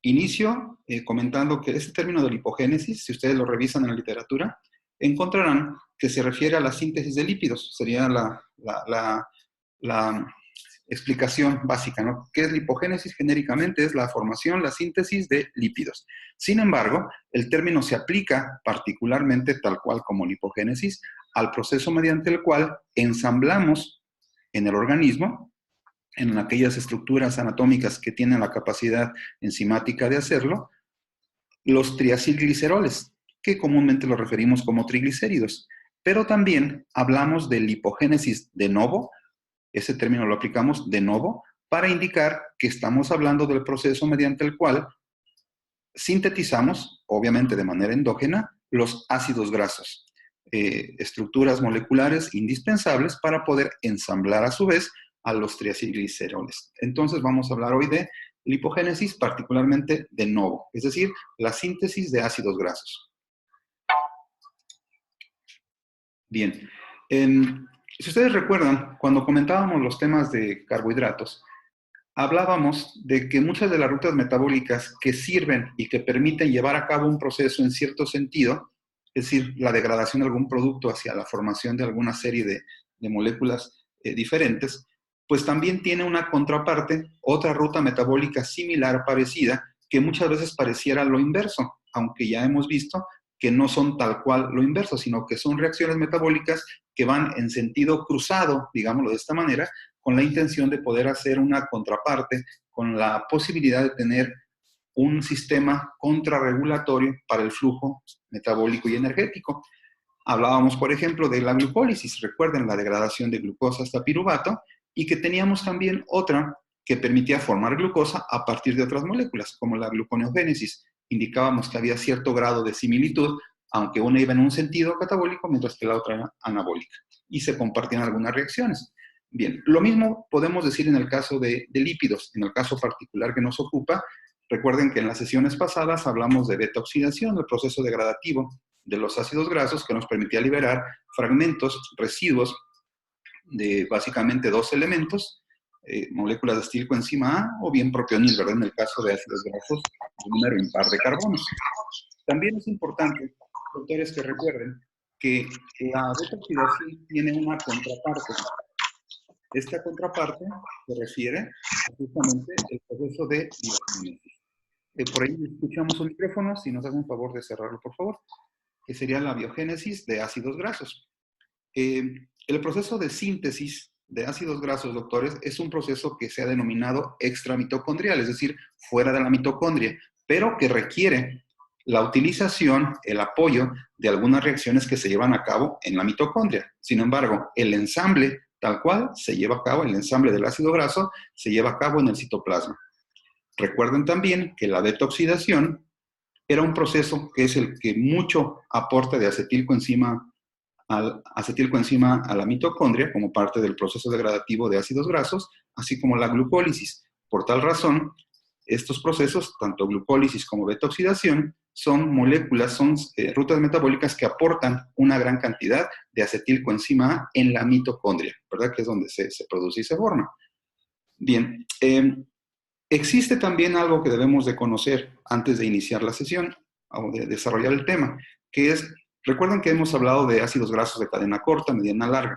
Inicio comentando que este término de lipogénesis, si ustedes lo revisan en la literatura, encontrarán que se refiere a la síntesis de lípidos. Sería la explicación básica, ¿no? ¿Qué es lipogénesis? Genéricamente es la formación, la síntesis de lípidos. Sin embargo, el término se aplica particularmente, tal cual como lipogénesis, al proceso mediante el cual ensamblamos en el organismo, en aquellas estructuras anatómicas que tienen la capacidad enzimática de hacerlo, los triacilgliceroles, que comúnmente los referimos como triglicéridos. Pero también hablamos de lipogénesis de novo, ese término lo aplicamos de novo, para indicar que estamos hablando del proceso mediante el cual sintetizamos, obviamente de manera endógena, los ácidos grasos, estructuras moleculares indispensables para poder ensamblar a su vez a los triacilgliceroles. Entonces vamos a hablar hoy de lipogénesis, particularmente de novo, es decir, la síntesis de ácidos grasos. Bien, si ustedes recuerdan, cuando comentábamos los temas de carbohidratos, hablábamos de que muchas de las rutas metabólicas que sirven y que permiten llevar a cabo un proceso en cierto sentido, es decir, la degradación de algún producto hacia la formación de alguna serie de moléculas diferentes, pues también tiene una contraparte, otra ruta metabólica similar, parecida, que muchas veces pareciera lo inverso, aunque ya hemos visto que no son tal cual lo inverso, sino que son reacciones metabólicas que van en sentido cruzado, digámoslo de esta manera, con la intención de poder hacer una contraparte, con la posibilidad de tener un sistema contrarregulatorio para el flujo metabólico y energético. Hablábamos, por ejemplo, de la glucólisis, recuerden la degradación de glucosa hasta piruvato, y que teníamos también otra que permitía formar glucosa a partir de otras moléculas, como la gluconeogénesis. Indicábamos que había cierto grado de similitud, aunque una iba en un sentido catabólico, mientras que la otra era anabólica, y se compartían algunas reacciones. Bien, lo mismo podemos decir en el caso de lípidos, en el caso particular que nos ocupa. Recuerden que en las sesiones pasadas hablamos de beta-oxidación, el proceso degradativo de los ácidos grasos que nos permitía liberar fragmentos, residuos de básicamente dos elementos, moléculas de acetilcoenzima A o bien propionil, ¿verdad? En el caso de ácidos grasos, de número impar de carbonos. También es importante, doctores, que recuerden que la beta-oxidación tiene una contraparte. Esta contraparte se refiere justamente al proceso de biogénesis. Por ahí escuchamos un micrófono, si nos hacen favor de cerrarlo, por favor, que sería la biogénesis de ácidos grasos. El proceso de síntesis de ácidos grasos, doctores, es un proceso que se ha denominado extramitocondrial, es decir, fuera de la mitocondria, pero que requiere la utilización, el apoyo de algunas reacciones que se llevan a cabo en la mitocondria. Sin embargo, el ensamble tal cual se lleva a cabo, el ensamble del ácido graso se lleva a cabo en el citoplasma. Recuerden también que la beta-oxidación era un proceso que es el que mucho aporta de acetilcoenzima a la mitocondria como parte del proceso degradativo de ácidos grasos, así como la glucólisis. Por tal razón, estos procesos, tanto glucólisis como beta-oxidación, son moléculas, son rutas metabólicas que aportan una gran cantidad de acetilcoenzima A en la mitocondria, ¿verdad? Que es donde se produce y se forma. Bien, existe también algo que debemos de conocer antes de iniciar la sesión o de desarrollar el tema, que es, recuerden que hemos hablado de ácidos grasos de cadena corta, mediana, larga.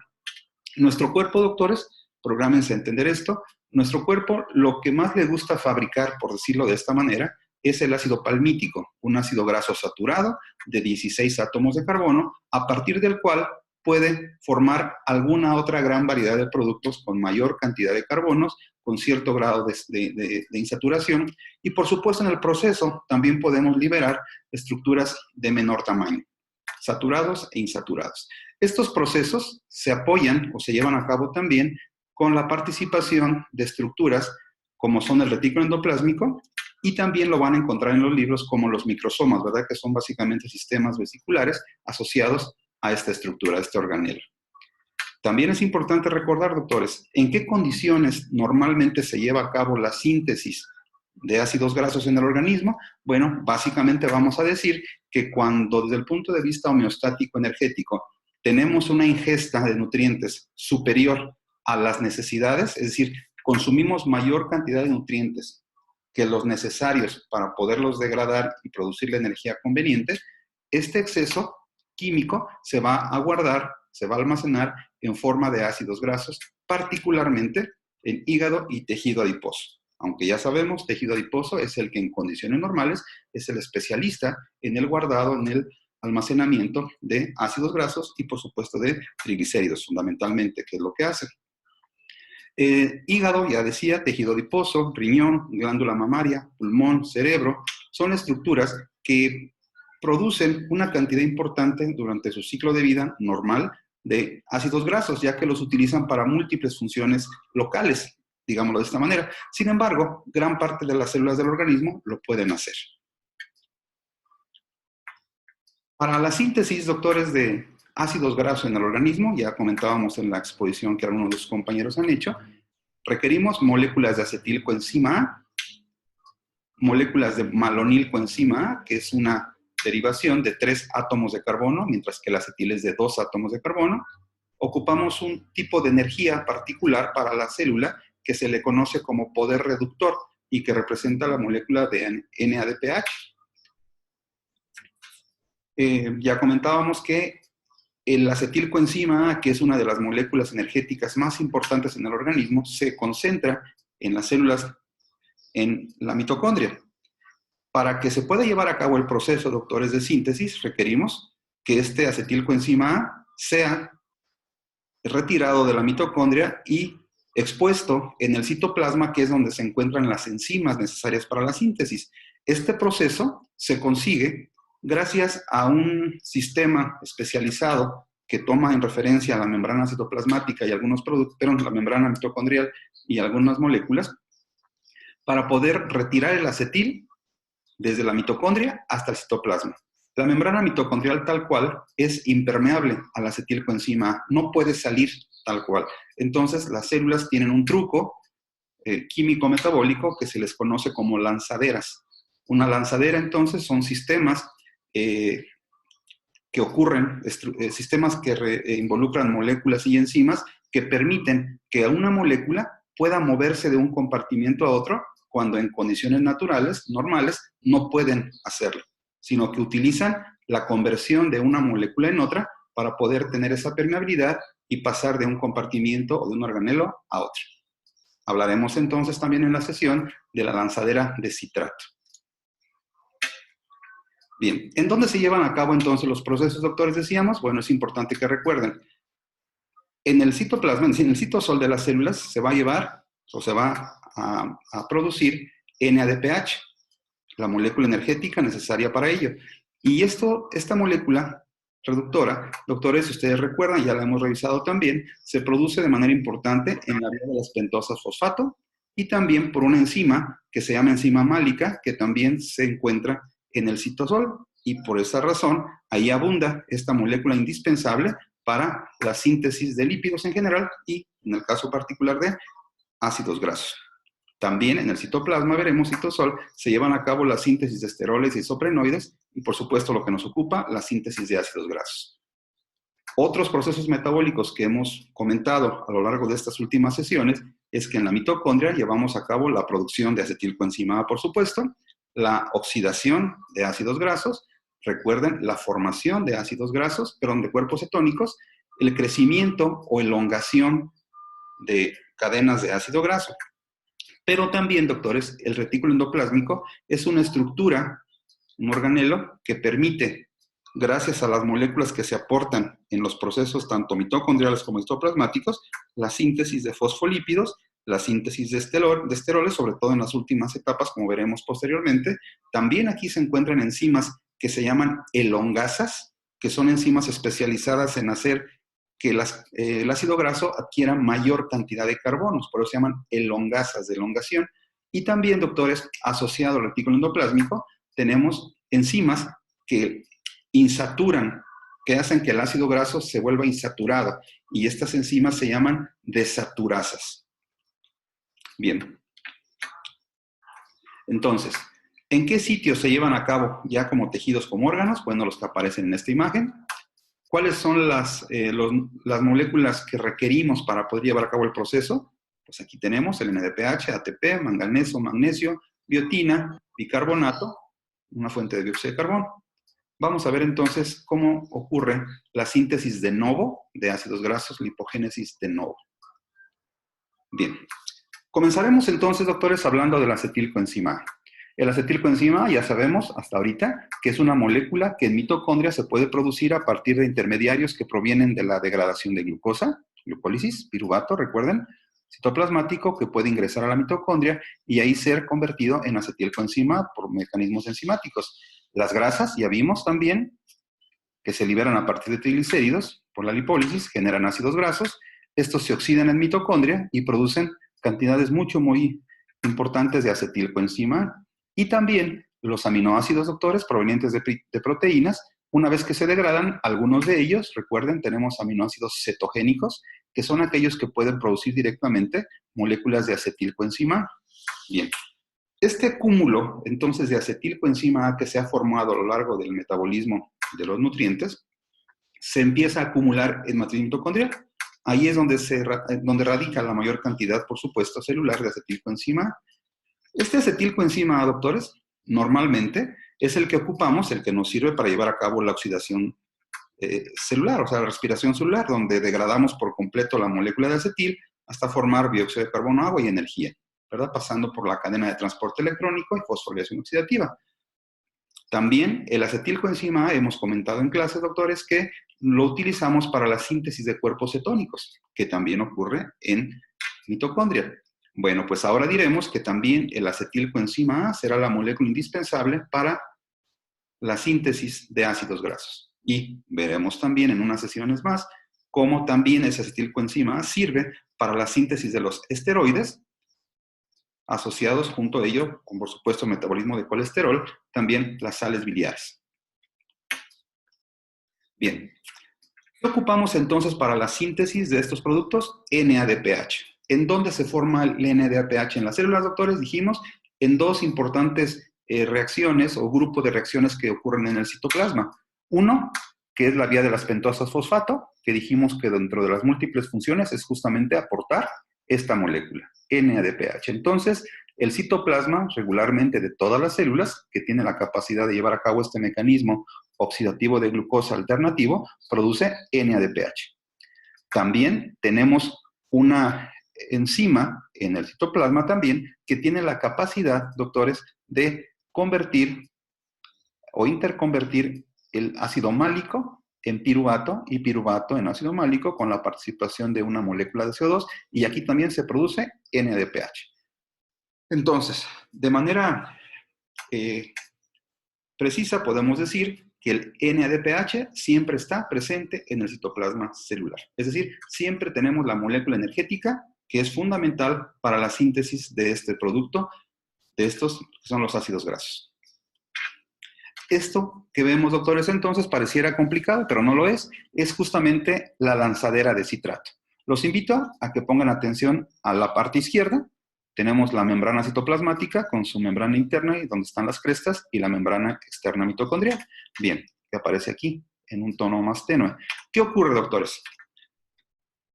Nuestro cuerpo, doctores, prográmense a entender esto, nuestro cuerpo lo que más le gusta fabricar, por decirlo de esta manera, es el ácido palmítico, un ácido graso saturado de 16 átomos de carbono, a partir del cual puede formar alguna otra gran variedad de productos con mayor cantidad de carbonos, con cierto grado de insaturación, y por supuesto en el proceso también podemos liberar estructuras de menor tamaño, saturados e insaturados. Estos procesos se apoyan o se llevan a cabo también con la participación de estructuras como son el retículo endoplásmico, y también lo van a encontrar en los libros como los microsomas, ¿verdad? Que son básicamente sistemas vesiculares asociados a esta estructura, a este organelo. También es importante recordar, doctores, en qué condiciones normalmente se lleva a cabo la síntesis de ácidos grasos en el organismo. Bueno, básicamente vamos a decir que cuando desde el punto de vista homeostático energético tenemos una ingesta de nutrientes superior a las necesidades, es decir, consumimos mayor cantidad de nutrientes que los necesarios para poderlos degradar y producir la energía conveniente, este exceso químico se va a guardar, se va a almacenar en forma de ácidos grasos, particularmente en hígado y tejido adiposo. Aunque ya sabemos, tejido adiposo es el que en condiciones normales es el especialista en el guardado, en el almacenamiento de ácidos grasos y por supuesto de triglicéridos, fundamentalmente, que es lo que hace. Hígado, ya decía, tejido adiposo, riñón, glándula mamaria, pulmón, cerebro, son estructuras que producen una cantidad importante durante su ciclo de vida normal de ácidos grasos, ya que los utilizan para múltiples funciones locales, digámoslo de esta manera. Sin embargo, gran parte de las células del organismo lo pueden hacer. Para la síntesis, doctores, de ácidos grasos en el organismo, ya comentábamos en la exposición que algunos de los compañeros han hecho, requerimos moléculas de acetilcoenzima A, moléculas de malonilcoenzima A, que es una derivación de 3 átomos de carbono, mientras que el acetil es de 2 átomos de carbono. Ocupamos un tipo de energía particular para la célula que se le conoce como poder reductor y que representa la molécula de NADPH. Ya comentábamos que el acetilcoenzima A, que es una de las moléculas energéticas más importantes en el organismo, se concentra en las células, en la mitocondria. Para que se pueda llevar a cabo el proceso, doctores, de síntesis, requerimos que este acetilcoenzima A sea retirado de la mitocondria y expuesto en el citoplasma, que es donde se encuentran las enzimas necesarias para la síntesis. Este proceso se consigue gracias a un sistema especializado que toma en referencia a la membrana citoplasmática y algunos productos, pero la membrana mitocondrial y algunas moléculas, para poder retirar el acetil desde la mitocondria hasta el citoplasma. La membrana mitocondrial tal cual es impermeable al acetilcoenzima A, no puede salir tal cual. Entonces, las células tienen un truco químico-metabólico que se les conoce como lanzaderas. Una lanzadera, entonces, son sistemas que ocurren, sistemas que involucran moléculas y enzimas que permiten que una molécula pueda moverse de un compartimiento a otro cuando en condiciones naturales, normales, no pueden hacerlo, sino que utilizan la conversión de una molécula en otra para poder tener esa permeabilidad y pasar de un compartimiento o de un organelo a otro. Hablaremos entonces también en la sesión de la lanzadera de citrato. Bien, ¿en dónde se llevan a cabo entonces los procesos, doctores? Decíamos, bueno, es importante que recuerden, en el citoplasma, en el citosol de las células, se va a llevar o se va a producir NADPH, la molécula energética necesaria para ello. Y esta molécula reductora, doctores, si ustedes recuerdan, ya la hemos revisado también, se produce de manera importante en la vía de las pentosas fosfato y también por una enzima que se llama enzima málica, que también se encuentra en el citosol. Y por esa razón, ahí abunda esta molécula indispensable para la síntesis de lípidos en general y, en el caso particular, de ácidos grasos. También en el citoplasma, veremos, citosol, se llevan a cabo la síntesis de esteroles y isoprenoides y, por supuesto, lo que nos ocupa, la síntesis de ácidos grasos. Otros procesos metabólicos que hemos comentado a lo largo de estas últimas sesiones es que en la mitocondria llevamos a cabo la producción de acetilcoenzima A, por supuesto, la oxidación de ácidos grasos, recuerden, la formación de ácidos grasos, perdón, de cuerpos cetónicos, el crecimiento o elongación de cadenas de ácido graso. Pero también, doctores, el retículo endoplásmico es una estructura, un organelo, que permite, gracias a las moléculas que se aportan en los procesos tanto mitocondriales como citoplasmáticos, la síntesis de fosfolípidos, la síntesis de esteroles, sobre todo en las últimas etapas, como veremos posteriormente. También aquí se encuentran enzimas que se llaman elongasas, que son enzimas especializadas en hacer que el ácido graso adquiera mayor cantidad de carbonos, por eso se llaman elongasas de elongación. Y también, doctores, asociado al retículo endoplásmico, tenemos enzimas que insaturan, que hacen que el ácido graso se vuelva insaturado, y estas enzimas se llaman desaturasas. Bien. Entonces, ¿en qué sitios se llevan a cabo ya como tejidos, como órganos? Bueno, los que aparecen en esta imagen. ¿Cuáles son las moléculas que requerimos para poder llevar a cabo el proceso? Pues aquí tenemos el NADPH, ATP, manganeso, magnesio, biotina, bicarbonato, una fuente de dióxido de carbono. Vamos a ver entonces cómo ocurre la síntesis de novo de ácidos grasos, lipogénesis de novo. Bien, comenzaremos entonces, doctores, hablando del acetilcoenzima A. El acetilcoenzima A, ya sabemos hasta ahorita, que es una molécula que en mitocondria se puede producir a partir de intermediarios que provienen de la degradación de glucosa, glucólisis, piruvato, recuerden, citoplasmático que puede ingresar a la mitocondria y ahí ser convertido en acetilcoenzima A por mecanismos enzimáticos. Las grasas, ya vimos también, que se liberan a partir de triglicéridos por la lipólisis, generan ácidos grasos. Estos se oxidan en mitocondria y producen cantidades muy importantes de acetilcoenzima A. Y también los aminoácidos, doctores, provenientes de proteínas, una vez que se degradan, algunos de ellos, recuerden, tenemos aminoácidos cetogénicos, que son aquellos que pueden producir directamente moléculas de acetilcoenzima A. Bien. Este cúmulo, entonces, de acetilcoenzima A que se ha formado a lo largo del metabolismo de los nutrientes, se empieza a acumular en matriz mitocondrial. Ahí es donde radica la mayor cantidad, por supuesto, celular de acetilcoenzima A. Este acetilcoenzima A, doctores, normalmente es el que ocupamos, el que nos sirve para llevar a cabo la oxidación celular, o sea, la respiración celular, donde degradamos por completo la molécula de acetil hasta formar dióxido de carbono, agua y energía, ¿verdad? Pasando por la cadena de transporte electrónico y fosforilación oxidativa. También el acetilcoenzima A, hemos comentado en clases, doctores, que lo utilizamos para la síntesis de cuerpos cetónicos, que también ocurre en mitocondria. Bueno, pues ahora diremos que también el acetilcoenzima A será la molécula indispensable para la síntesis de ácidos grasos. Y veremos también en unas sesiones más cómo también ese acetilcoenzima A sirve para la síntesis de los esteroides, asociados junto a ello, con por supuesto metabolismo de colesterol, también las sales biliares. Bien, ¿qué ocupamos entonces para la síntesis de estos productos? NADPH. ¿En dónde se forma el NADPH en las células, doctores? Dijimos, en dos importantes reacciones o grupos de reacciones que ocurren en el citoplasma. Uno, que es la vía de las pentosas fosfato, que dijimos que dentro de las múltiples funciones es justamente aportar esta molécula, NADPH. Entonces, el citoplasma regularmente de todas las células que tiene la capacidad de llevar a cabo este mecanismo oxidativo de glucosa alternativo, produce NADPH. También tenemos una enzima en el citoplasma también que tiene la capacidad, doctores, de convertir o interconvertir el ácido málico en piruvato y piruvato en ácido málico con la participación de una molécula de CO2 y aquí también se produce NADPH. Entonces, de manera precisa podemos decir que el NADPH siempre está presente en el citoplasma celular. Es decir, siempre tenemos la molécula energética que es fundamental para la síntesis de este producto, de estos que son los ácidos grasos. Esto que vemos, doctores, entonces pareciera complicado, pero no lo es justamente la lanzadera de citrato. Los invito a que pongan atención a la parte izquierda. Tenemos la membrana citoplasmática con su membrana interna y donde están las crestas y la membrana externa mitocondrial. Bien, que aparece aquí en un tono más tenue. ¿Qué ocurre, doctores?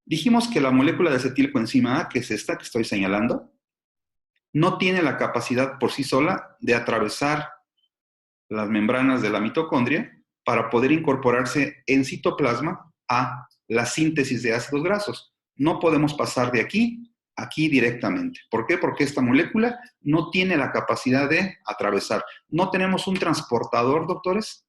Dijimos que la molécula de acetilcoenzima A, que es esta que estoy señalando, no tiene la capacidad por sí sola de atravesar las membranas de la mitocondria para poder incorporarse en citoplasma a la síntesis de ácidos grasos. No podemos pasar de aquí directamente. ¿Por qué? Porque esta molécula no tiene la capacidad de atravesar. No tenemos un transportador, doctores,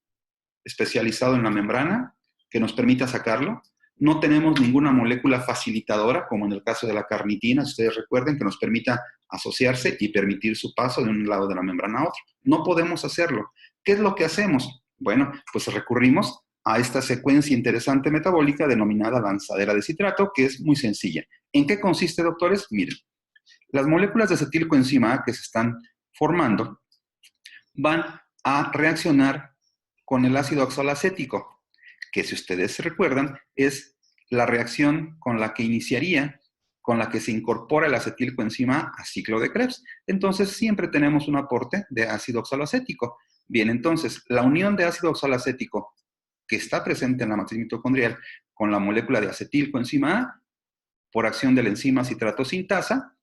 especializado en la membrana que nos permita sacarlo. No tenemos ninguna molécula facilitadora, como en el caso de la carnitina, si ustedes recuerden, que nos permita asociarse y permitir su paso de un lado de la membrana a otro. No podemos hacerlo. ¿Qué es lo que hacemos? Bueno, pues recurrimos a esta secuencia interesante metabólica denominada lanzadera de citrato, que es muy sencilla. ¿En qué consiste, doctores? Miren, las moléculas de acetilcoenzima A que se están formando van a reaccionar con el ácido oxaloacético, que si ustedes recuerdan, es la reacción con la que iniciaría, con la que se incorpora el acetilcoenzima A ciclo de Krebs. Entonces, siempre tenemos un aporte de ácido oxaloacético. Bien, entonces, la unión de ácido oxaloacético que está presente en la matriz mitocondrial con la molécula de acetilcoenzima A, por acción de la enzima citrato sintasa,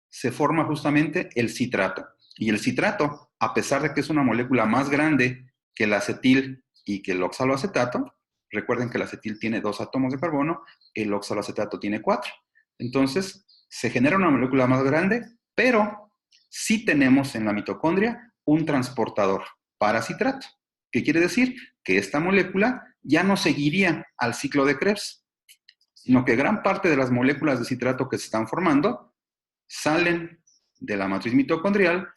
se forma justamente el citrato. Y el citrato, a pesar de que es una molécula más grande que el acetil y que el oxaloacetato, recuerden que el acetil tiene 2 átomos de carbono, el oxaloacetato tiene 4. Entonces, se genera una molécula más grande, pero sí tenemos en la mitocondria un transportador para citrato. ¿Qué quiere decir? Que esta molécula ya no seguiría al ciclo de Krebs, sino que gran parte de las moléculas de citrato que se están formando salen de la matriz mitocondrial,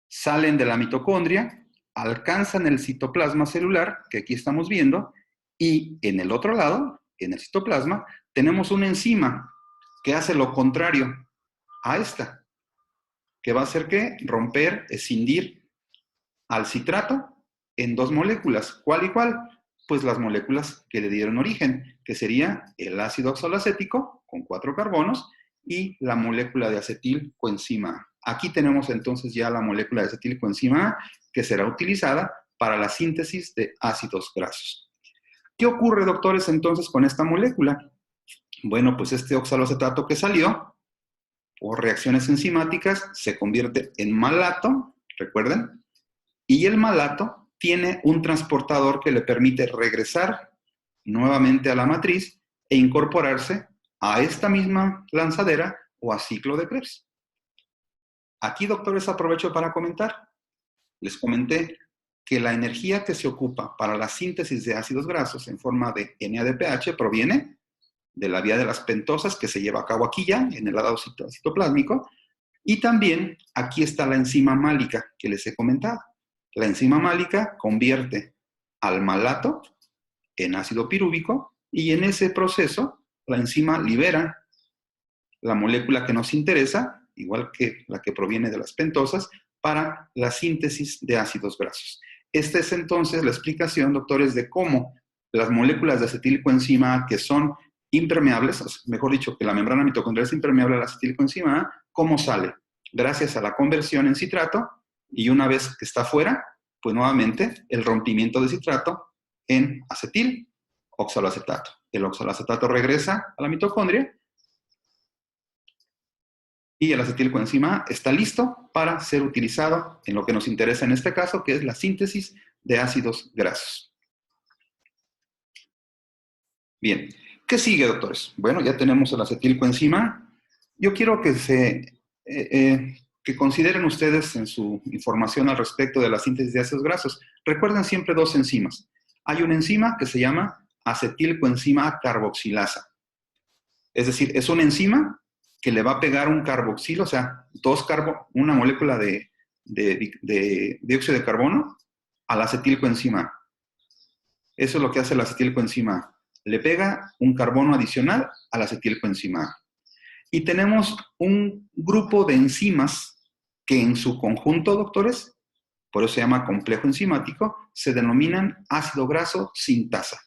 salen de la mitocondria, alcanzan el citoplasma celular, que aquí estamos viendo, y en el otro lado, en el citoplasma, tenemos una enzima que hace lo contrario a esta, que va a hacer que romper, escindir al citrato en 2 moléculas. ¿Cuál y cuál? Pues las moléculas que le dieron origen, que sería el ácido oxaloacético con 4 carbonos y la molécula de acetilcoenzima A. Aquí tenemos entonces ya la molécula de acetilcoenzima A que será utilizada para la síntesis de ácidos grasos. ¿Qué ocurre, doctores, entonces con esta molécula? Bueno, pues este oxaloacetato que salió, por reacciones enzimáticas, se convierte en malato, recuerden, y el malato tiene un transportador que le permite regresar nuevamente a la matriz e incorporarse a esta misma lanzadera o a ciclo de Krebs. Aquí, doctores, aprovecho para comentar. Les comenté que la energía que se ocupa para la síntesis de ácidos grasos en forma de NADPH proviene de la vía de las pentosas que se lleva a cabo aquí ya, en el lado citoplásmico, y también aquí está la enzima málica que les he comentado. La enzima málica convierte al malato en ácido pirúvico y en ese proceso la enzima libera la molécula que nos interesa, igual que la que proviene de las pentosas, para la síntesis de ácidos grasos. Esta es entonces la explicación, doctores, de cómo las moléculas de acetilcoenzima A que son impermeables, mejor dicho, que la membrana mitocondrial es impermeable a la acetilcoenzima A, ¿cómo sale? Gracias a la conversión en citrato, y una vez que está fuera, pues nuevamente el rompimiento de citrato en acetil oxaloacetato. El oxaloacetato regresa a la mitocondria y el acetilcoenzima A está listo para ser utilizado en lo que nos interesa en este caso, que es la síntesis de ácidos grasos. Bien, ¿qué sigue, doctores? Bueno, ya tenemos el acetilcoenzima A. Yo quiero que consideren ustedes en su información al respecto de la síntesis de ácidos grasos. Recuerden siempre 2 enzimas. Hay una enzima que se llama acetilcoenzima A carboxilasa. Es decir, es una enzima que le va a pegar un carboxilo, o sea, una molécula de dióxido de carbono al acetilcoenzima A. Eso es lo que hace el acetilcoenzima A. Le pega un carbono adicional al acetilcoenzima A. Y tenemos un grupo de enzimas que en su conjunto, doctores, por eso se llama complejo enzimático, se denominan ácido graso sintasa.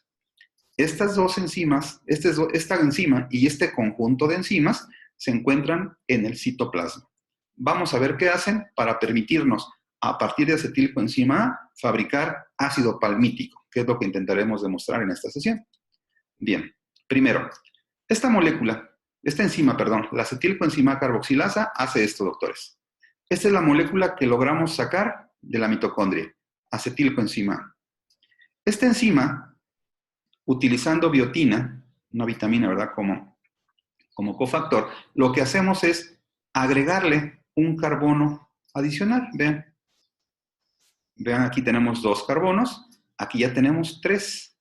Estas 2 enzimas, esta enzima y este conjunto de enzimas se encuentran en el citoplasma. Vamos a ver qué hacen para permitirnos, a partir de acetilcoenzima A, fabricar ácido palmítico, que es lo que intentaremos demostrar en esta sesión. Bien, primero, esta enzima, la acetilcoenzima A carboxilasa, hace esto, doctores. Esta es la molécula que logramos sacar de la mitocondria, acetilcoenzima A. Esta enzima, utilizando biotina, una vitamina, ¿verdad?, como cofactor, lo que hacemos es agregarle un carbono adicional. Vean, aquí tenemos 2 carbonos, aquí ya tenemos 3.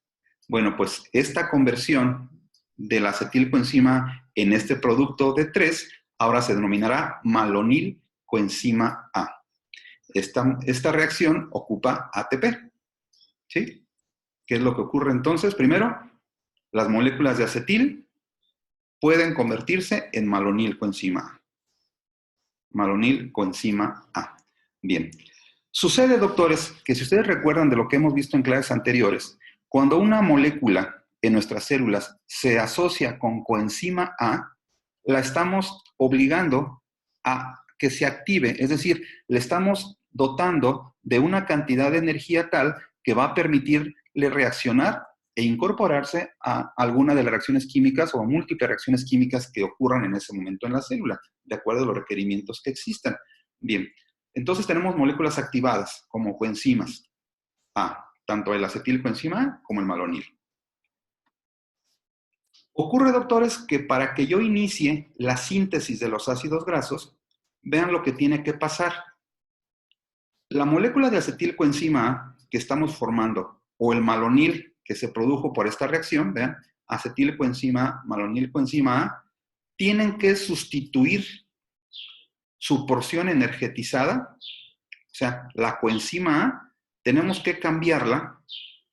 Bueno, pues esta conversión del acetilcoenzima en este producto de 3 ahora se denominará malonilcoenzima A. Esta reacción ocupa ATP. ¿Sí? ¿Qué es lo que ocurre entonces? Primero, las moléculas de acetil pueden convertirse en malonilcoenzima A. Malonilcoenzima A. Bien. Sucede, doctores, que si ustedes recuerdan de lo que hemos visto en clases anteriores, cuando una molécula en nuestras células se asocia con coenzima A, la estamos obligando a que se active, es decir, le estamos dotando de una cantidad de energía tal que va a permitirle reaccionar e incorporarse a alguna de las reacciones químicas o a múltiples reacciones químicas que ocurran en ese momento en la célula, de acuerdo a los requerimientos que existan. Bien, Entonces tenemos moléculas activadas como coenzimas A, tanto el acetilcoenzima A como el malonil. Ocurre, doctores, que para que yo inicie la síntesis de los ácidos grasos, vean lo que tiene que pasar. La molécula de acetilcoenzima A que estamos formando, o el malonil que se produjo por esta reacción, vean, acetilcoenzima A, malonilcoenzima A, tienen que sustituir su porción energetizada, o sea, la coenzima A, tenemos que cambiarla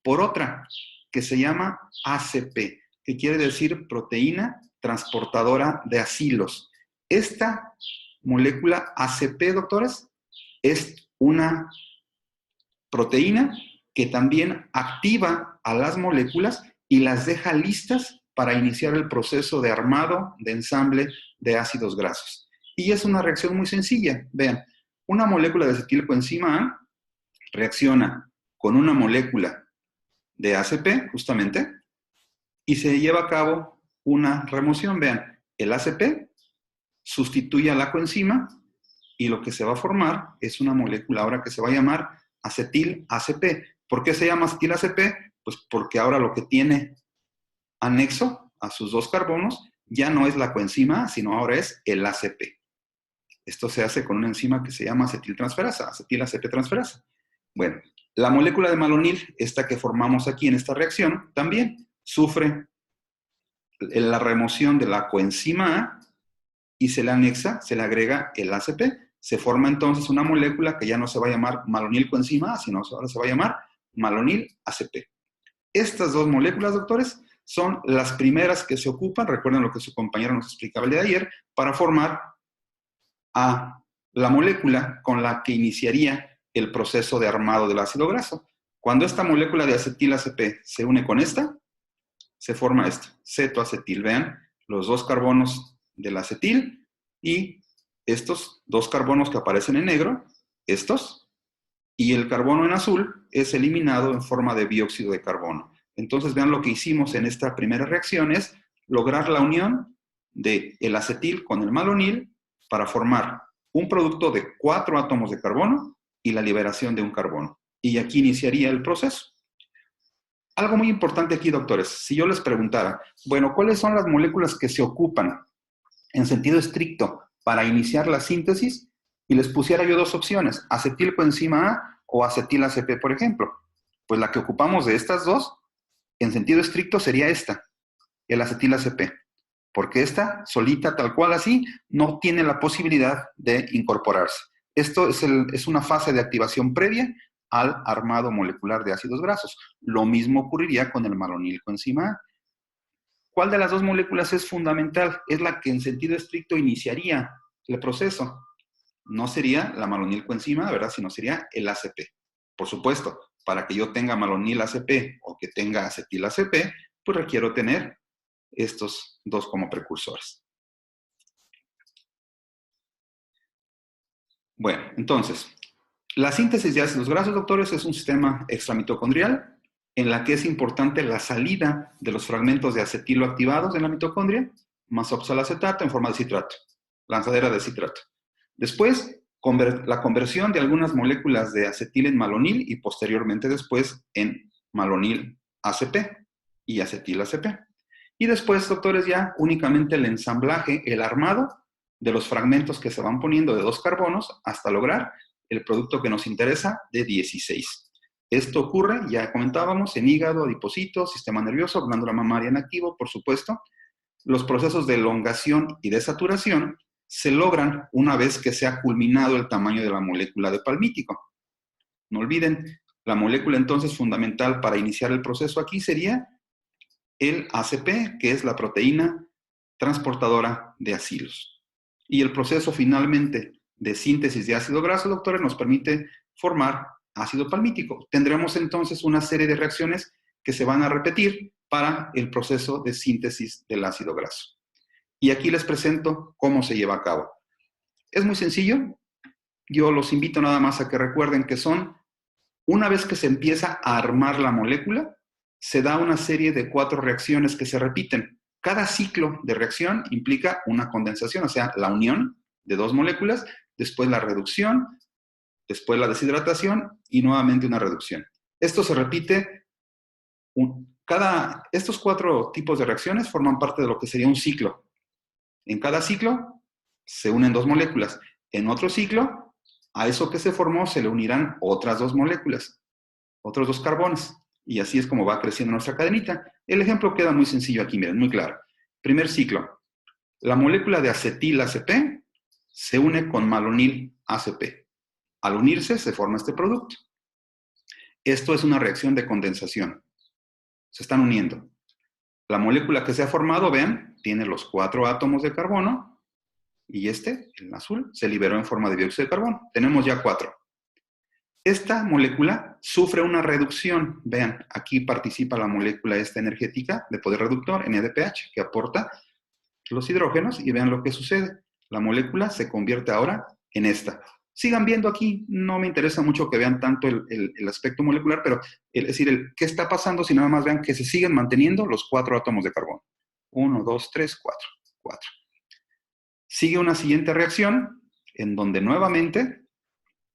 por otra que se llama ACP, que quiere decir proteína transportadora de acilos. Esta molécula ACP, doctores, es una proteína que también activa a las moléculas y las deja listas para iniciar el proceso de armado, de ensamble de ácidos grasos. Y es una reacción muy sencilla. Vean, una molécula de acetilcoenzima A reacciona con una molécula de ACP, justamente, y se lleva a cabo una remoción. Vean, el ACP sustituye a la coenzima y lo que se va a formar es una molécula ahora que se va a llamar acetil-ACP. ¿Por qué se llama acetil-ACP? Pues porque ahora lo que tiene anexo a sus dos carbonos ya no es la coenzima, sino ahora es el ACP. Esto se hace con una enzima que se llama acetiltransferasa, acetil-ACP transferasa. Bueno, la molécula de malonil, esta que formamos aquí en esta reacción, también sufre la remoción de la coenzima A y se le anexa, se le agrega el ACP. Se forma entonces una molécula que ya no se va a llamar malonilcoenzima A, sino ahora se va a llamar malonil-ACP. Estas dos moléculas, doctores, son las primeras que se ocupan, recuerden lo que su compañero nos explicaba el día de ayer, para formar a la molécula con la que iniciaría el proceso de armado del ácido graso. Cuando esta molécula de acetil-ACP se une con esta, se forma esto, cetoacetil. Vean, los dos carbonos del acetil y estos dos carbonos que aparecen en negro, estos, y el carbono en azul es eliminado en forma de dióxido de carbono. Entonces, vean lo que hicimos en esta primera reacción es lograr la unión del acetil con el malonil para formar un producto de 4 átomos de carbono y la liberación de un carbono. Y aquí iniciaría el proceso. Algo muy importante aquí, doctores, si yo les preguntara, bueno, ¿cuáles son las moléculas que se ocupan en sentido estricto para iniciar la síntesis? Y les pusiera yo dos opciones, acetilcoenzima A o acetil-ACP, por ejemplo. Pues la que ocupamos de estas dos, en sentido estricto, sería esta, el acetil-ACP. Porque esta, solita, tal cual así, no tiene la posibilidad de incorporarse. Esto es una fase de activación previa al armado molecular de ácidos grasos. Lo mismo ocurriría con el malonilcoenzima A. ¿Cuál de las dos moléculas es fundamental? Es la que en sentido estricto iniciaría el proceso. No sería la malonilcoenzima, ¿verdad? Sino sería el ACP. Por supuesto, para que yo tenga malonil-ACP o que tenga acetil-ACP, pues requiero tener estos dos como precursores. Bueno, entonces, la síntesis de ácidos grasos, doctores, es un sistema extramitocondrial en la que es importante la salida de los fragmentos de acetilo activados en la mitocondria, más oxalacetato en forma de citrato, lanzadera de citrato. Después, la conversión de algunas moléculas de acetil en malonil y posteriormente después en malonil ACP y acetil ACP. Y después, doctores, ya únicamente el ensamblaje, el armado de los fragmentos que se van poniendo de dos carbonos hasta lograr el producto que nos interesa de 16. Esto ocurre, ya comentábamos, en hígado, adipocitos, sistema nervioso, glándula mamaria en activo, por supuesto. Los procesos de elongación y de saturación se logran una vez que se ha culminado el tamaño de la molécula de palmítico. No olviden, la molécula entonces fundamental para iniciar el proceso aquí sería el ACP, que es la proteína transportadora de acilos. Y el proceso finalmente de síntesis de ácido graso, doctores, nos permite formar ácido palmítico. Tendremos entonces una serie de reacciones que se van a repetir para el proceso de síntesis del ácido graso. Y aquí les presento cómo se lleva a cabo. Es muy sencillo. Yo los invito nada más a que recuerden que una vez que se empieza a armar la molécula, se da una serie de 4 reacciones que se repiten. Cada ciclo de reacción implica una condensación, o sea, la unión de dos moléculas, después la reducción, después la deshidratación y nuevamente una reducción. Esto se repite, estos 4 tipos de reacciones forman parte de lo que sería un ciclo. En cada ciclo se unen 2 moléculas. En otro ciclo, a eso que se formó se le unirán otras 2 moléculas, otros 2 carbones. Y así es como va creciendo nuestra cadenita. El ejemplo queda muy sencillo aquí, miren, muy claro. Primer ciclo. La molécula de acetil ACP se une con malonil ACP. Al unirse se forma este producto. Esto es una reacción de condensación. Se están uniendo. La molécula que se ha formado, vean, tiene los 4 átomos de carbono y este, el azul, se liberó en forma de dióxido de carbono. Tenemos ya 4. Esta molécula sufre una reducción. Vean, aquí participa la molécula esta energética de poder reductor, NADPH, que aporta los hidrógenos y vean lo que sucede. La molécula se convierte ahora en esta. Sigan viendo aquí, no me interesa mucho que vean tanto el aspecto molecular, pero es decir, qué está pasando si nada más vean que se siguen manteniendo los 4 átomos de carbono. 1, 2, 3, 4. 4. Sigue una siguiente reacción en donde nuevamente,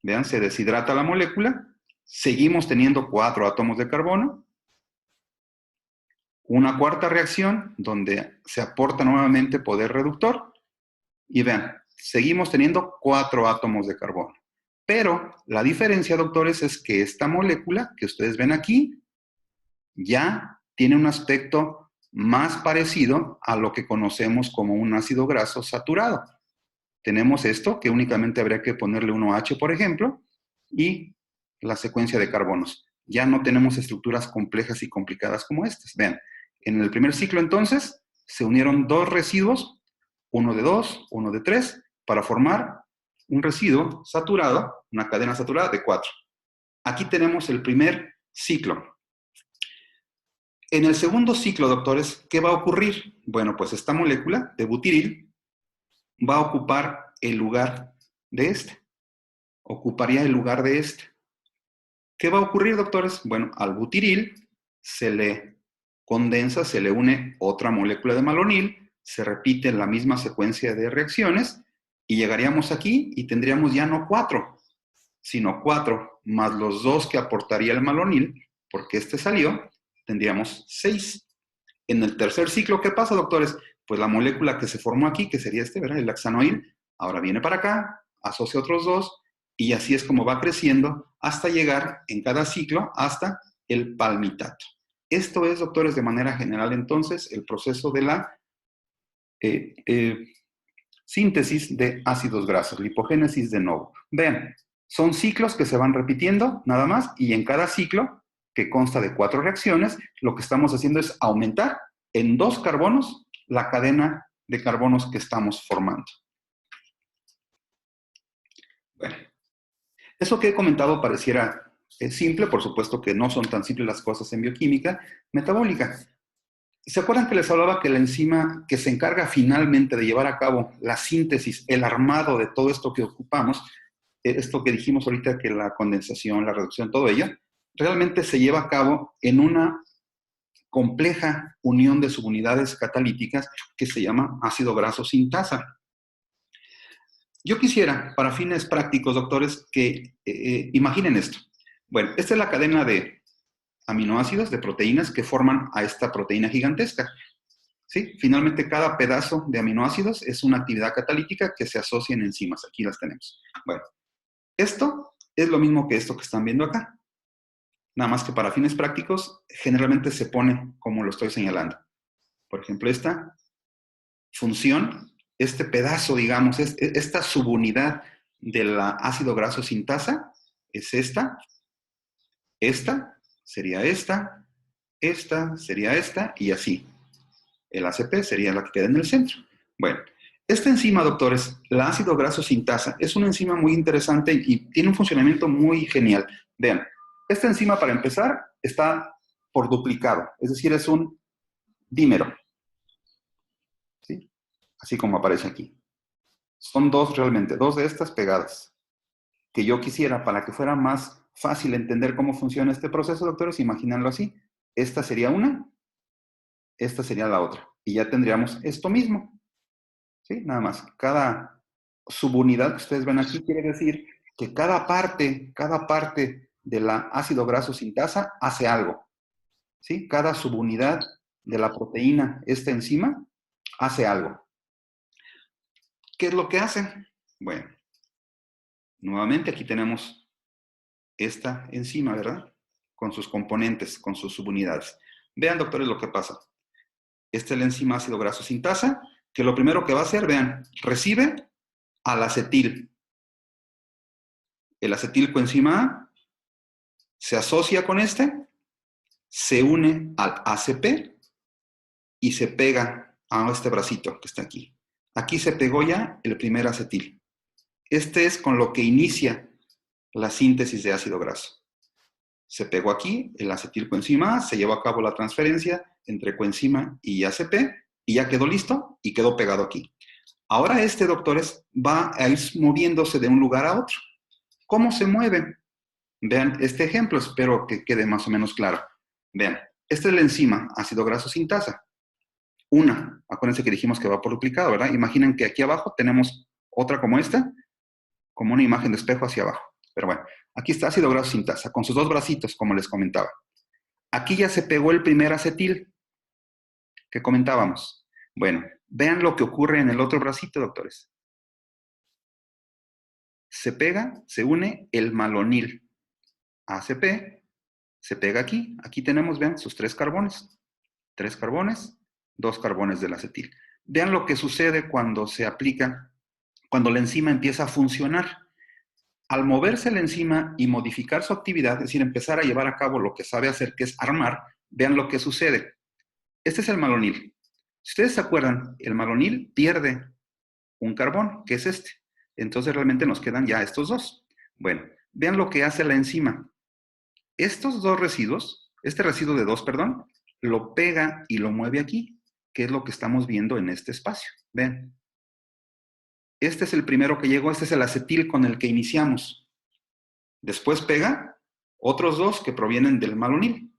vean, se deshidrata la molécula, seguimos teniendo 4 átomos de carbono. Una cuarta reacción donde se aporta nuevamente poder reductor y vean, seguimos teniendo 4 átomos de carbono. Pero la diferencia, doctores, es que esta molécula que ustedes ven aquí ya tiene un aspecto más parecido a lo que conocemos como un ácido graso saturado. Tenemos esto, que únicamente habría que ponerle 1H, por ejemplo, y la secuencia de carbonos. Ya no tenemos estructuras complejas y complicadas como estas. Vean, en el primer ciclo, entonces, se unieron 2 residuos, uno de 2, uno de 3, para formar un residuo saturado, una cadena saturada de 4. Aquí tenemos el primer ciclo. En el segundo ciclo, doctores, ¿qué va a ocurrir? Bueno, pues esta molécula de butiril va a ocupar el lugar de este. Ocuparía el lugar de este. ¿Qué va a ocurrir, doctores? Bueno, al butiril se le condensa, se le une otra molécula de malonil, se repite la misma secuencia de reacciones y llegaríamos aquí y tendríamos ya no 4, sino 4 más los 2 que aportaría el malonil, porque este salió, tendríamos 6. En el tercer ciclo, ¿qué pasa, doctores? Pues la molécula que se formó aquí, que sería este, ¿verdad? El hexanoil, ahora viene para acá, asocia otros 2, y así es como va creciendo hasta llegar en cada ciclo hasta el palmitato. Esto es, doctores, de manera general, entonces, el proceso de la síntesis de ácidos grasos, lipogénesis de novo. Vean, son ciclos que se van repitiendo nada más y en cada ciclo, que consta de 4 reacciones, lo que estamos haciendo es aumentar en 2 carbonos la cadena de carbonos que estamos formando. Bueno, eso que he comentado pareciera simple, por supuesto que no son tan simples las cosas en bioquímica metabólica. ¿Se acuerdan que les hablaba que la enzima que se encarga finalmente de llevar a cabo la síntesis, el armado de todo esto que ocupamos, esto que dijimos ahorita, que la condensación, la reducción, todo ello, realmente se lleva a cabo en una compleja unión de subunidades catalíticas que se llama ácido graso sintasa? Yo quisiera, para fines prácticos, doctores, que imaginen esto. Bueno, esta es la cadena de aminoácidos, de proteínas que forman a esta proteína gigantesca. ¿Sí? Finalmente, cada pedazo de aminoácidos es una actividad catalítica que se asocia en enzimas. Aquí las tenemos. Bueno, esto es lo mismo que esto que están viendo acá. Nada más que para fines prácticos, generalmente se pone como lo estoy señalando. Por ejemplo, esta función, este pedazo, digamos, esta subunidad del ácido graso sintasa es esta sería esta sería esta, y así. El ACP sería la que queda en el centro. Bueno, esta enzima, doctores, la ácido graso sintasa, es una enzima muy interesante y tiene un funcionamiento muy genial. Vean, esta enzima, para empezar, está por duplicado, es decir, es un dímero. ¿Sí? Así como aparece aquí. Son 2 realmente, 2 de estas pegadas. Que yo quisiera, para que fuera más fácil entender cómo funciona este proceso, doctores, imagínenlo así. Esta sería una, esta sería la otra. Y ya tendríamos esto mismo. ¿Sí? Nada más. Cada subunidad que ustedes ven aquí quiere decir que cada parte de la ácido graso sintasa hace algo, ¿sí? Cada subunidad de la proteína, esta enzima, hace algo. ¿Qué es lo que hace? Bueno, nuevamente aquí tenemos esta enzima, ¿verdad? Con sus componentes, con sus subunidades. Vean, doctores, lo que pasa. Esta es la enzima ácido graso sintasa, que lo primero que va a hacer, vean, recibe al acetil. El acetilcoenzima A se asocia con este, se une al ACP y se pega a este bracito que está aquí. Aquí se pegó ya el primer acetil. Este es con lo que inicia la síntesis de ácido graso. Se pegó aquí el acetilcoenzima A, se llevó a cabo la transferencia entre coenzima y ACP y ya quedó listo y quedó pegado aquí. Ahora este, doctores, va a ir moviéndose de un lugar a otro. ¿Cómo se mueve? Vean este ejemplo, espero que quede más o menos claro. Vean, esta es la enzima ácido graso sintasa. Una, acuérdense que dijimos que va por duplicado, ¿verdad? Imaginen que aquí abajo tenemos otra como esta, como una imagen de espejo hacia abajo. Pero bueno, aquí está ácido graso sintasa, con sus dos bracitos, como les comentaba. Aquí ya se pegó el primer acetil que comentábamos. Bueno, vean lo que ocurre en el otro bracito, doctores. Se pega, se une el malonil. ACP, se pega aquí. Aquí tenemos, vean, sus 3 carbones. 3 carbones, 2 carbones del acetil. Vean lo que sucede cuando se aplica, cuando la enzima empieza a funcionar. Al moverse la enzima y modificar su actividad, es decir, empezar a llevar a cabo lo que sabe hacer, que es armar, vean lo que sucede. Este es el malonil. Si ustedes se acuerdan, el malonil pierde un carbón, que es este. Entonces realmente nos quedan ya estos dos. Bueno, vean lo que hace la enzima. Estos dos residuos, este residuo de 2, perdón, lo pega y lo mueve aquí, que es lo que estamos viendo en este espacio. Ven. Este es el primero que llegó, este es el acetil con el que iniciamos. Después pega otros 2 que provienen del malonil.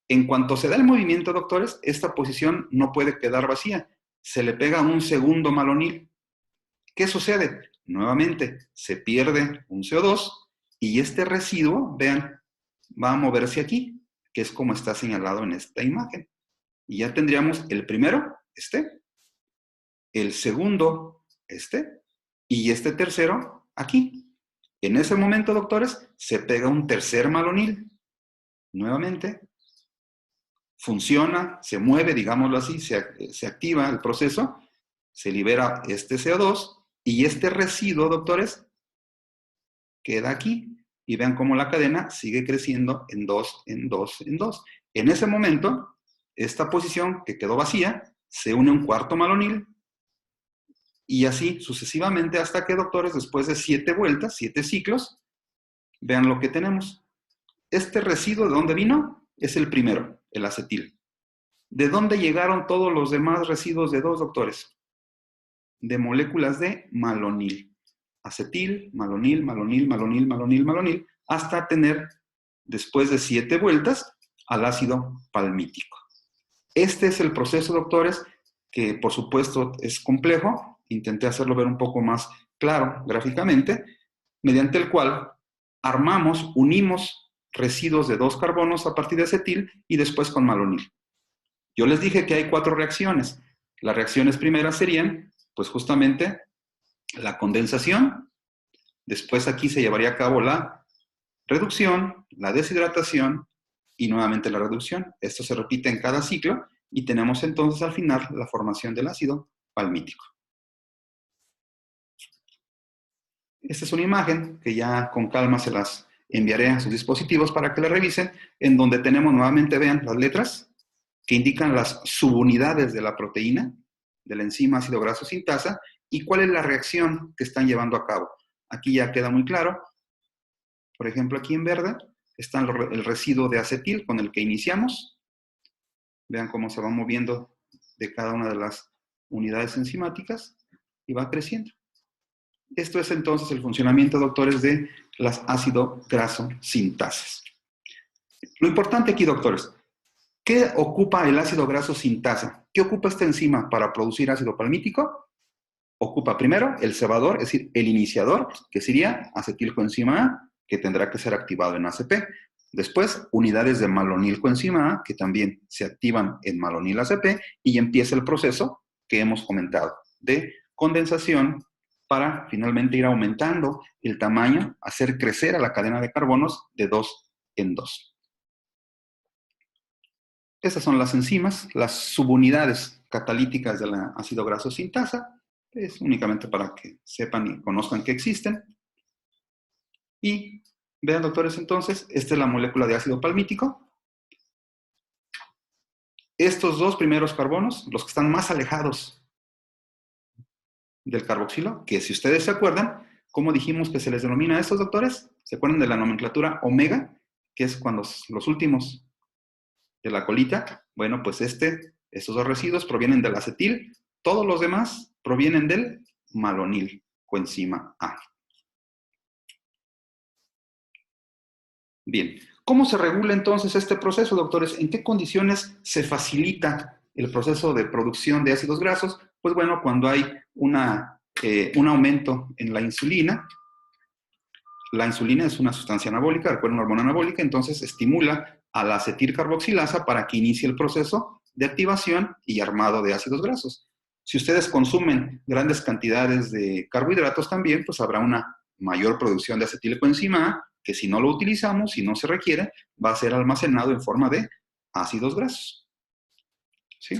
En cuanto se da el movimiento, doctores, esta posición no puede quedar vacía. Se le pega un segundo malonil. ¿Qué sucede? Nuevamente, se pierde un CO2 y este residuo, vean, va a moverse aquí, que es como está señalado en esta imagen. Y ya tendríamos el primero, este, el segundo, este, y este tercero, aquí. En ese momento, doctores, se pega un tercer malonil. Nuevamente, funciona, se mueve, digámoslo así, se activa el proceso, se libera este CO2 y este residuo, doctores, queda aquí. Y vean cómo la cadena sigue creciendo en 2, en 2, en 2. En ese momento, esta posición que quedó vacía, se une un cuarto malonil y así sucesivamente hasta que, doctores, después de 7 vueltas, 7 ciclos, vean lo que tenemos. Este residuo, ¿de dónde vino? Es el primero, el acetil. ¿De dónde llegaron todos los demás residuos de 2, doctores? De moléculas de malonil. Acetil, malonil, malonil, malonil, malonil, malonil, hasta tener, después de 7 vueltas, al ácido palmítico. Este es el proceso, doctores, que por supuesto es complejo. Intenté hacerlo ver un poco más claro gráficamente, mediante el cual armamos, unimos residuos de 2 carbonos a partir de acetil y después con malonil. Yo les dije que hay 4 reacciones. Las reacciones primeras serían, pues justamente, la condensación. Después aquí se llevaría a cabo la reducción, la deshidratación y nuevamente la reducción. Esto se repite en cada ciclo y tenemos entonces al final la formación del ácido palmítico. Esta es una imagen que ya con calma se las enviaré a sus dispositivos para que la revisen, en donde tenemos nuevamente, vean, las letras que indican las subunidades de la proteína, de la enzima ácido graso sintasa, y cuál es la reacción que están llevando a cabo. Aquí ya queda muy claro. Por ejemplo, aquí en verde está el residuo de acetil con el que iniciamos. Vean cómo se va moviendo de cada una de las unidades enzimáticas y va creciendo. Esto es entonces el funcionamiento, doctores, de las ácido graso sintasas. Lo importante aquí, doctores, ¿qué ocupa el ácido graso sintasa? ¿Qué ocupa esta enzima para producir ácido palmítico? ocupa primero el cebador, es decir, el iniciador, que sería acetilcoenzima A, que tendrá que ser activado en ACP. Después, unidades de malonilcoenzima A, que también se activan en malonil ACP, y empieza el proceso que hemos comentado de condensación para finalmente ir aumentando el tamaño, hacer crecer a la cadena de carbonos de 2 en 2. Estas son las enzimas, las subunidades catalíticas de la ácido graso sintasa. Es únicamente para que sepan y conozcan que existen. Y vean, doctores, entonces, esta es la molécula de ácido palmítico. Estos dos primeros carbonos, los que están más alejados del carboxilo, que si ustedes se acuerdan, ¿cómo dijimos que se les denomina a estos, doctores? ¿Se acuerdan de la nomenclatura omega? Que es cuando los últimos de la colita. Bueno, pues estos dos residuos provienen del acetil. Todos los demás provienen del malonil, coenzima A. Bien, ¿cómo se regula entonces este proceso, doctores? ¿En qué condiciones se facilita el proceso de producción de ácidos grasos? Pues bueno, cuando hay un aumento en la insulina. La insulina es una sustancia anabólica, recuerden, una hormona anabólica, entonces estimula a la acetilcarboxilasa para que inicie el proceso de activación y armado de ácidos grasos. Si ustedes consumen grandes cantidades de carbohidratos también, pues habrá una mayor producción de acetilcoenzima A, que si no lo utilizamos, si no se requiere, va a ser almacenado en forma de ácidos grasos. ¿Sí?